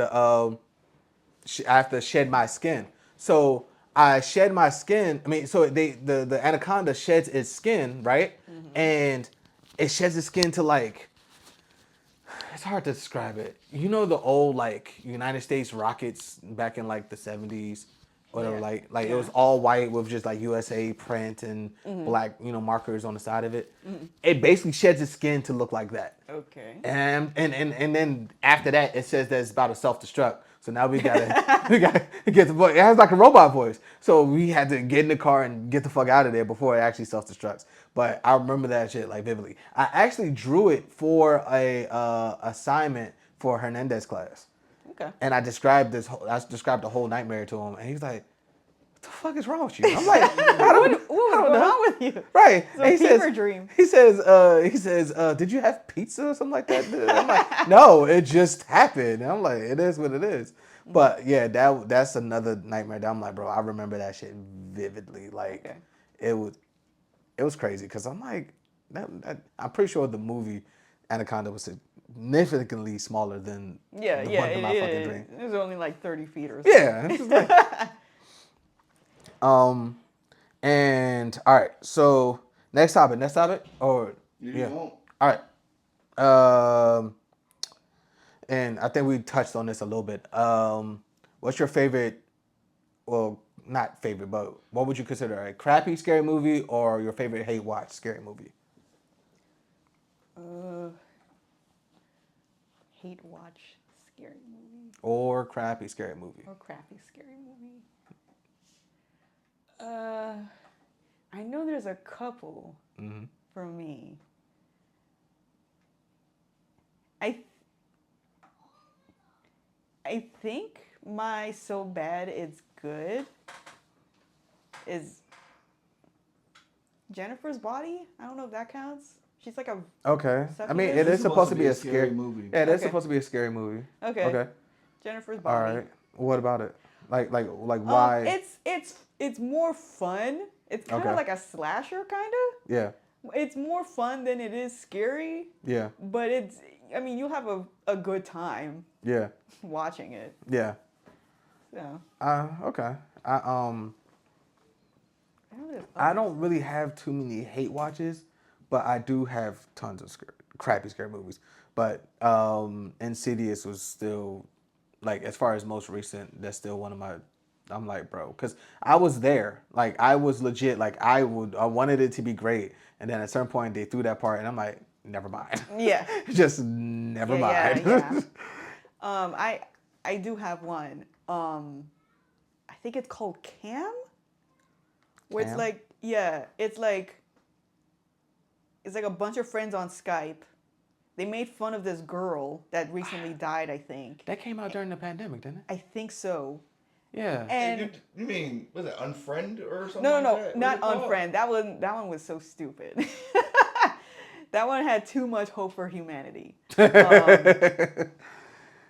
to shed my skin. So I shed my skin. I mean, so the anaconda sheds its skin, right? And it sheds its skin to like." It's hard to describe it. You know the old like United States rockets back in like the 70s, whatever. Like it was all white with just like USA print and black, you know, markers on the side of it. It basically sheds its skin to look like that. Okay. And then after that, it says that it's about to self-destruct. So now we gotta get the voice. It has like a robot voice. So we had to get in the car and get the fuck out of there before it actually self-destructs. But I remember that shit like vividly. I actually drew it for a assignment for Hernandez class. Okay. And I described the whole nightmare to him, and he's like, "What the fuck is wrong with you?" I'm like, What was going on with you? Right. It's a fever dream. He says, "Did you have pizza or something like that?" I'm like, "No, it just happened." And I'm like, "It is what it is." But yeah, that's another nightmare that I'm like, bro, I remember that shit vividly. Like, it was crazy because I'm like, I'm pretty sure the movie Anaconda was significantly smaller than Yeah, the yeah, one in my it fucking is. dream. It was only like 30 feet or so. Yeah. It's just like, and all right. So next topic. Or You won't. All right. And I think we touched on this a little bit. What's your favorite? Well, not favorite, but what would you consider a crappy scary movie or your favorite hate watch scary movie? Hate watch scary movie Or crappy scary movie? or crappy scary movie. I know there's a couple for me. I think my So Bad It's Good is Jennifer's Body. I don't know if that counts. She's like a Okay. I mean, succubus? it is supposed to be a scary movie. Yeah, it is Okay. supposed to be a scary movie. Okay. Jennifer's Body. All right. What about it? Like why? It's more fun. It's kind of Okay. like a slasher kind of. Yeah. It's more fun than it is scary. Yeah. But you'll have a good time Yeah. watching it. Yeah. So. Okay. there's I others. don't really have too many hate watches, but I do have tons of crappy scary movies. But Insidious was still, like, as far as most recent, that's still one of my. I'm like, bro, because I was there. Like, I was legit. Like, I wanted it to be great, and then at a certain point they threw that part, and I'm like, never mind. Yeah. Just never mind. Yeah. I do have one. I think it's called Cam. Where Cam? it's like a bunch of friends on Skype. They made fun of this girl that recently died, I think. That came out during the pandemic, didn't it? I think so. Yeah. And You mean, was it Unfriend or something? no, like that? not What is it called? Unfriend. That one was so stupid. That one had too much hope for humanity.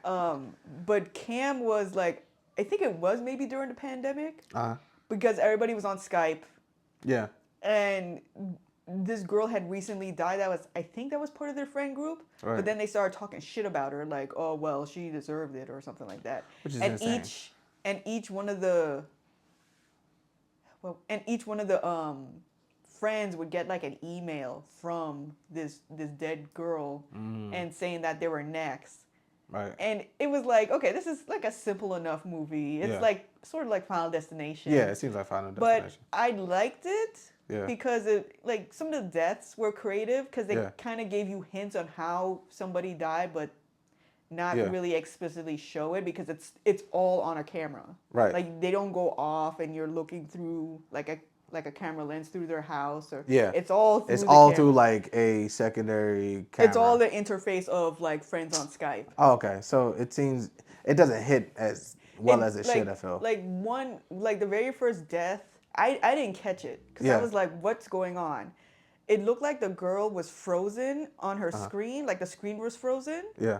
But Cam was like, I think it was maybe during the pandemic because everybody was on Skype. Yeah. And this girl had recently died. I think that was part of their friend group. Right. But then they started talking shit about her, like, oh well, she deserved it or something like that. Which is and insane. each one of the friends would get like an email from this dead girl and saying that they were next. Right. And it was like, okay, this is like a simple enough movie. It's like sort of like Final Destination. Yeah, it seems like Final Destination. But I liked it Yeah. because some of the deaths were creative because they kind of gave you hints on how somebody died, but not really explicitly show it because it's all on a camera. Right. Like they don't go off and you're looking through like a camera lens through their house or Yeah. It's all through It's the all camera. through like a secondary camera. It's all the interface of like friends on Skype. Oh, okay. So it doesn't hit as well as it should, I feel. Like the very first death, I didn't catch it because I was like, what's going on? It looked like the girl was frozen on her screen, like the screen was frozen. Yeah.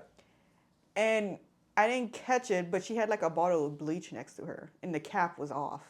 And I didn't catch it, but she had like a bottle of bleach next to her and the cap was off.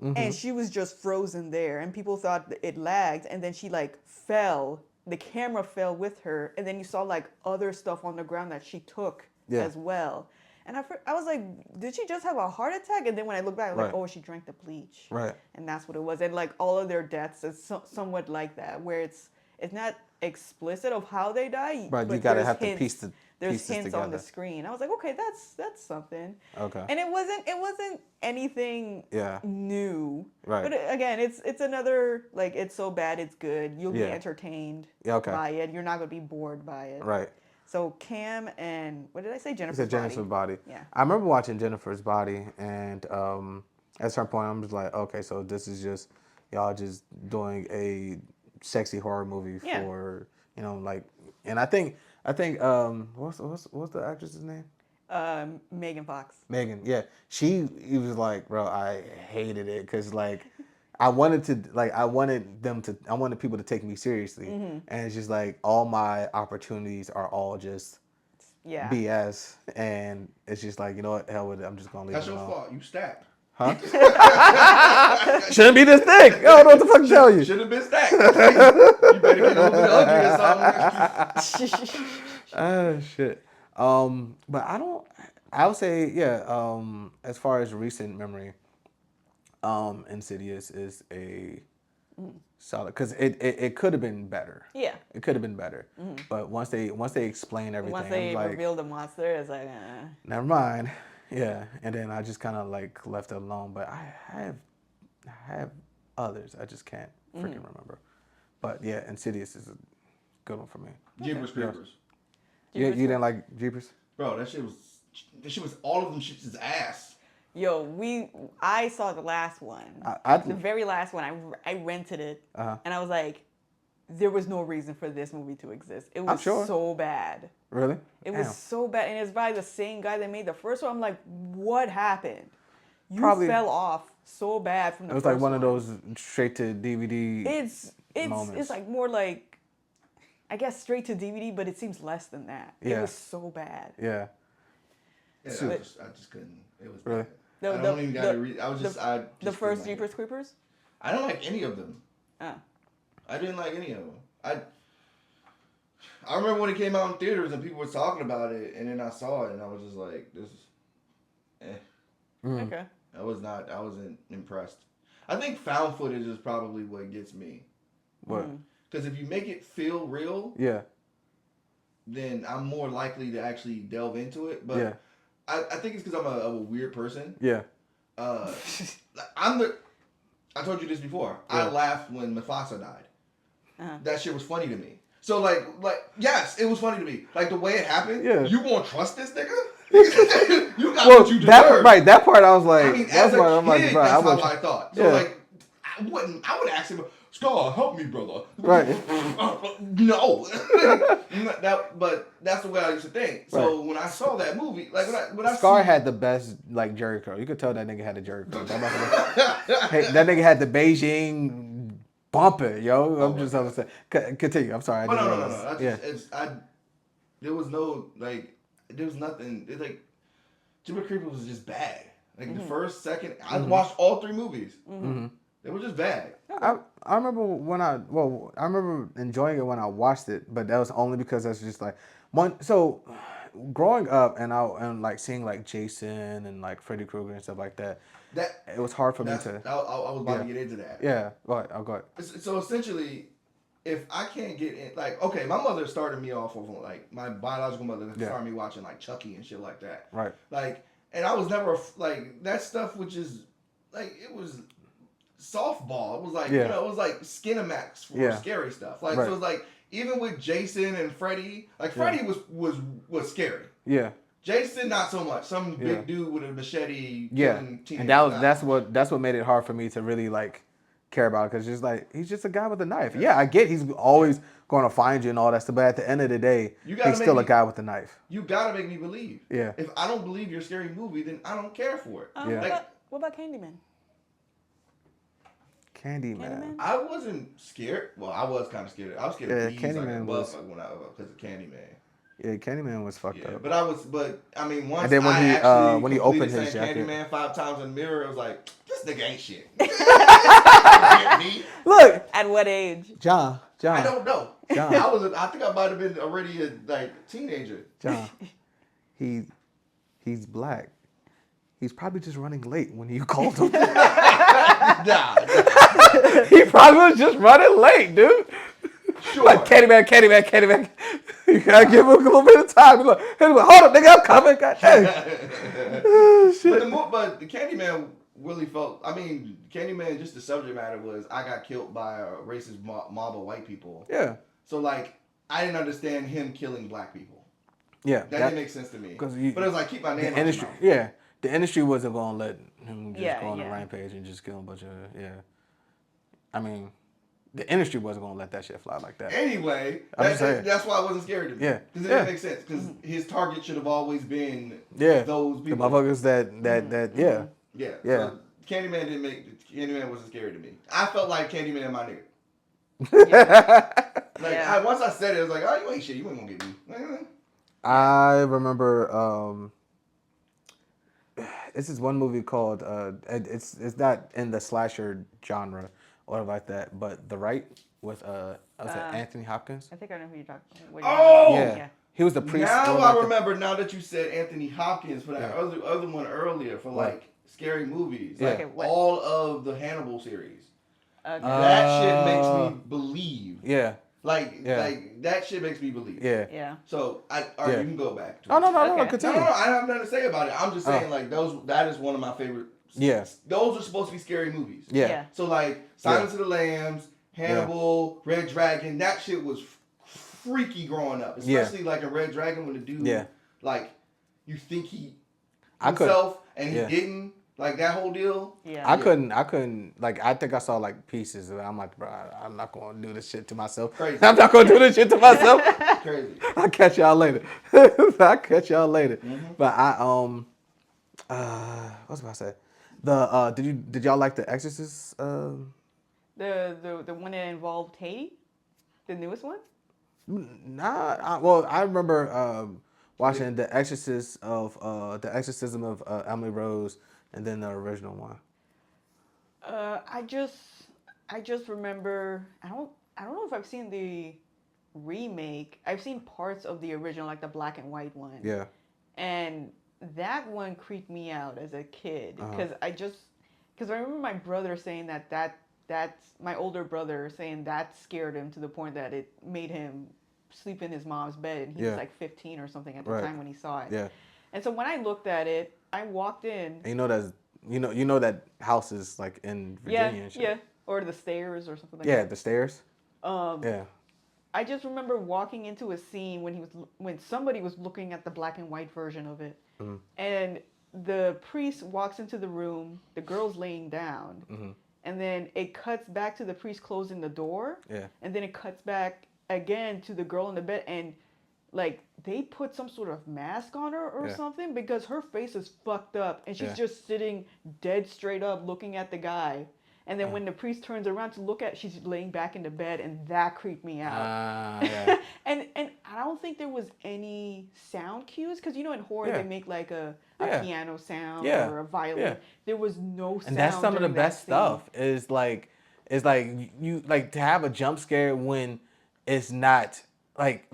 Mm-hmm. And she was just frozen there and people thought it lagged and then she like fell. The camera fell with her and then you saw like other stuff on the ground that she took as well. And I was like, did she just have a heart attack? And then when I looked back, I was like, oh, she drank the bleach. Right. And that's what it was. And like all of their deaths is somewhat like that, where it's not explicit of how they die. But you gotta have to piece There's hints together on the screen. I was like, okay, that's something. Okay. And it wasn't anything new. Right. But again, it's another like it's so bad it's good. You'll be Yeah. entertained Okay. by it. You're not gonna be bored by it. Right. So Cam and what did I say? You said Jennifer's Body. Yeah. I remember watching Jennifer's Body, and at a certain point, I'm just like, okay, so this is just y'all just doing a sexy horror movie for like, and I think what's the actress's name? Megan Fox. Megan, yeah, he was like, bro, I hated it because like. I wanted people to take me seriously, and it's just like all my opportunities are all just BS, and it's just like, you know what, hell with it, I'm just gonna leave That's it your alone. fault. You stacked. Huh? Shouldn't be this thick. I don't know what the fuck to tell you. Should have been stacked. You better get a little bit ugly or something. Oh shit. But I would say, yeah, as far as recent memory, Insidious is a solid, because it could have been better. Yeah. It could have been better. But once they explain everything, Once they like, reveal the monster, it's like, never mind. Yeah. And then I just kind of like left it alone. But I have others. I just can't freaking remember. But yeah, Insidious is a good one for me. Jeepers Creepers. You didn't like Jeepers? Bro, that shit was all of them shits is ass. Yo, I saw the last one. The very last one. I rented it, and I was like, there was no reason for this movie to exist. It was so bad. Really? It was so bad, and it's by the same guy that made the first one. I'm like, what happened? You fell off so bad from the first one. It was like one of those straight to DVD moments. It's like more like, I guess, straight to DVD, but it seems less than that. Yeah. It was so bad. Yeah. I just couldn't. It was really. bad. I don't even got to read. The first Jeepers Creepers. I don't like any of them. Oh. I didn't like any of them. I remember when it came out in theaters and people were talking about it, and then I saw it and I was just like, this is, Okay. I wasn't impressed. I think found footage is probably what gets me. What? Because if you make it feel real, yeah, then I'm more likely to actually delve into it. But yeah. I think it's because I'm a weird person. Yeah. I told you this before. Yeah. I laughed when Mufasa died. That shit was funny to me. So like yes, it was funny to me. Like the way it happened. Yeah. You won't trust this nigga? You got what you deserve. That part I was like, I mean, as a kid, I'm like, bro, that's how I thought. So yeah. like, I would ask him, Scar, help me, brother. Right. No. But that's the way I used to think. So when I saw that movie, like when I Scar had the best like Jerry curl. You could tell that nigga had a Jerry curl. That nigga had the Beijing bumper, yo. I'm just saying. Continue. I'm sorry. No. There was nothing. It's like Jimmy Creeper was just bad. Like the first, second, I watched all three movies. They were just bad. I remember I remember enjoying it when I watched it, but that was only because that's just like one. So growing up and like seeing like Jason and like Freddy Krueger and stuff like that, it was hard for me to. I was about to get into that. Yeah, I'll go ahead. So essentially, if I can't get in, like, okay, my mother started me off of like my biological mother started me watching like Chucky and shit like that. Right. Like, and I was never like that stuff, which is like it was softball. It was like it was like Skinamax for scary stuff. Like so, it was like even with Jason and Freddy, like Freddy was scary. Yeah. Jason not so much. Some big dude with a machete. And that's what made it hard for me to really like care about it, because just like he's just a guy with a knife. Yeah, I get he's always going to find you and all that stuff, but at the end of the day, he's still a guy with a knife. You gotta make me believe. Yeah. If I don't believe your scary movie, then I don't care for it. What about Candyman? Candyman. I wasn't scared. Well, I was kind of scared. I was scared of these Candyman because of Candyman. Yeah, Candyman was fucked up. But I mean, once and then when he opened his jacket, Candyman 5 times in the mirror, I was like, this nigga ain't shit. Look, at what age? John. I don't know. John. I think I might have been already a teenager. John, he's black. He's probably just running late when you called him. Nah. He probably was just running late, dude. Sure. Like Candyman. You gotta give him a little bit of time. He's like, hold up, nigga, I'm coming. God dang. Oh, shit. But the Candyman really felt. I mean, Candyman, just the subject matter was I got killed by a racist mob of white people. Yeah. So like, I didn't understand him killing black people. Yeah. That didn't make sense to me. But it was like, keep my name out your mouth. Yeah. The industry wasn't gonna let him just go on a rampage and just kill a bunch of I mean, the industry wasn't gonna let that shit fly like that. Anyway, that's why it wasn't scary to me. Yeah, because it didn't make sense. Because his target should have always been those people. The motherfuckers that Yeah. So Candyman wasn't scary to me. I felt like Candyman my nigga. Once I said it, I was like, oh, you ain't shit. You ain't gonna get me. I remember. It's this one movie called it's not in the slasher genre or like that, but The Right with Anthony Hopkins. I think I know who you're talking about. Oh! Yeah. He was the priest. Now I remember, now that you said Anthony Hopkins for that other one earlier for like scary movies. Like all of the Hannibal series. That shit makes me believe. Yeah. Like that shit makes me believe. Yeah. So you can go back to it. No, continue. No, I have nothing to say about it. I'm just saying like that is one of my favorite. Yeah. Those are supposed to be scary movies. Yeah. So like Silence of the Lambs, Hannibal, Red Dragon, that shit was freaky growing up. Especially like a Red Dragon when the dude like you think he himself and he didn't. Like that whole deal. Yeah. I couldn't like I think I saw like pieces and I'm like, bro, I'm not gonna do this shit to myself. Crazy. I'm not gonna do this shit to myself. Crazy. I'll catch y'all later. Mm-hmm. But I what's about to say? The did y'all like The Exorcist? The one that involved Haiti? The newest one? Nah. I remember watching The Exorcism of Emily Rose. And then the original one. I just remember. I don't know if I've seen the remake. I've seen parts of the original, like the black and white one. Yeah. And that one creeped me out as a kid because I remember my brother saying that's my older brother saying that scared him to the point that it made him sleep in his mom's bed, and he was like 15 or something at the time when he saw it. Yeah. And so when I looked at it, I walked in. And you know that house is like in Virginia and shit. Yeah, or the stairs or something like that. Yeah, the stairs. Yeah. I just remember walking into a scene when somebody was looking at the black and white version of it, and the priest walks into the room. The girl's laying down, and then it cuts back to the priest closing the door. Yeah. And then it cuts back again to the girl in the bed, and like they put some sort of mask on her or something because her face is fucked up and she's just sitting dead straight up looking at the guy. And then when the priest turns around to look at, she's laying back in the bed, and that creeped me out. And I don't think there was any sound cues because in horror they make like a piano sound or a violin. Yeah. There was no sound. And that's some of the best stuff. Is like you like to have a jump scare when it's not like.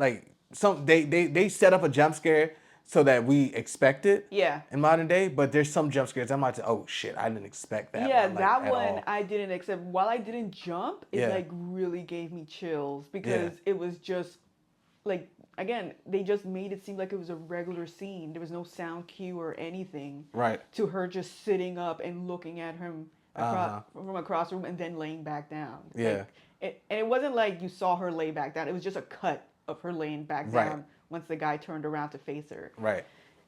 They set up a jump scare so that we expect it in modern day, but there's some jump scares I'm like, oh shit, I didn't expect that. Yeah, one, that one I didn't accept. While I didn't jump, it like really gave me chills because it was just like, again, they just made it seem like it was a regular scene. There was no sound cue or anything. Right. To her just sitting up and looking at him from across the room and then laying back down. Yeah. And it wasn't like you saw her lay back down. It was just a cut of her laying back down once the guy turned around to face her. Right.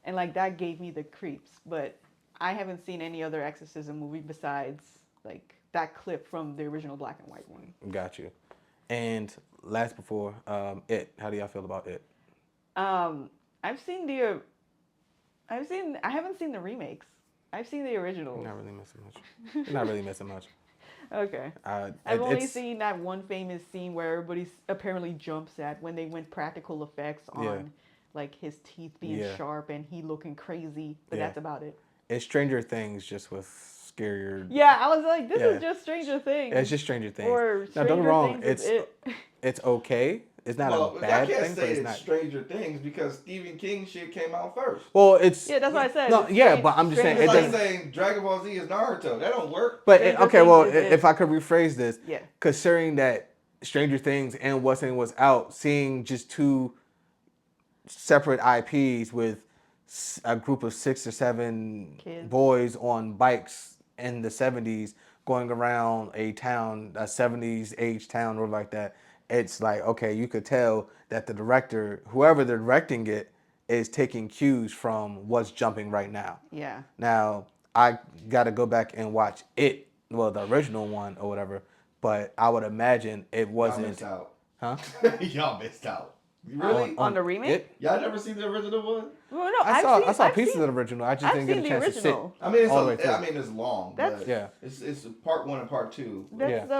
And like that gave me the creeps. But I haven't seen any other exorcism movie besides like that clip from the original black and white one. Got you. And last before It. How do y'all feel about It? I haven't seen the remakes. I've seen the originals. You're not really missing much. You're not really missing much. Okay. I've only seen that one famous scene where everybody apparently jumps at when they went practical effects on like his teeth being sharp and he looking crazy, but that's about it. It's Stranger Things just with scarier. Yeah, I was like, this is just Stranger Things. It's just Stranger Things. Or now, don't get me wrong, Things it's okay. It's not a bad thing, but it's not Stranger Things because Stephen King shit came out first. Well, it's that's what I said. No, but I'm just saying it's like saying Dragon Ball Z is Naruto. That don't work. But if I could rephrase this, considering that Stranger Things and What's In was out, seeing just two separate IPs with a group of 6 or 7 boys on bikes in the 70s going around a town, a 70s age town or like that. It's like, okay, you could tell that the director, whoever they're directing it, is taking cues from what's jumping right now. Yeah. Now, I got to go back and watch It, well, the original one or whatever, but I would imagine it wasn't. Y'all missed out. Huh? Y'all missed out. Really? On the remake? Y'all never seen the original one? Well, no, I saw pieces of the original. I just didn't get a chance to sit. I mean, it's long. That's, but it's part 1 and part 2. That's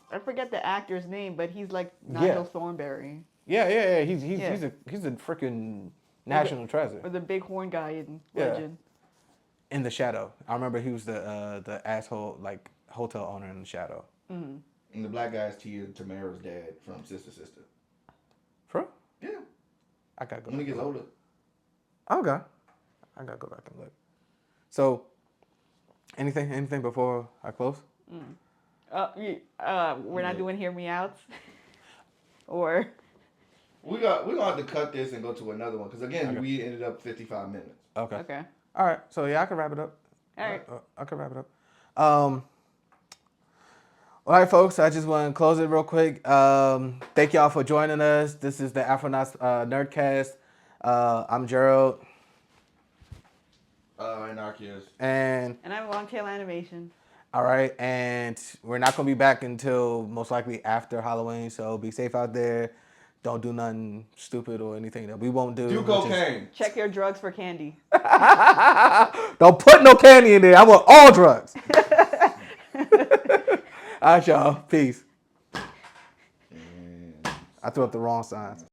I forget the actor's name, but he's like Nigel Thornberry. Yeah. He's a freaking national treasure. Or the big horn guy in Legend. in the shadow. I remember he was the asshole like hotel owner in the shadow. And the black guy is Tamara's dad from Sister Sister. For real? Yeah. I gotta go. When he back gets and older. look. Okay. I gotta go back and look. So, anything before I close? We're not doing Hear Me Outs? Or... We're gonna have to cut this and go to another one because again we ended up 55 minutes. Okay. All right. So yeah, I can wrap it up. All right. I can wrap it up. All right, folks. I just want to close it real quick. Thank y'all for joining us. This is the Afronauts Nerdcast. I'm Gerald. And Arceus. And I'm Longtail Animation. All right, and we're not gonna be back until most likely after Halloween. So be safe out there. Don't do nothing stupid or anything that we won't do. Do cocaine. Check your drugs for candy. Don't put no candy in there. I want all drugs. All right, y'all. Peace. I threw up the wrong signs.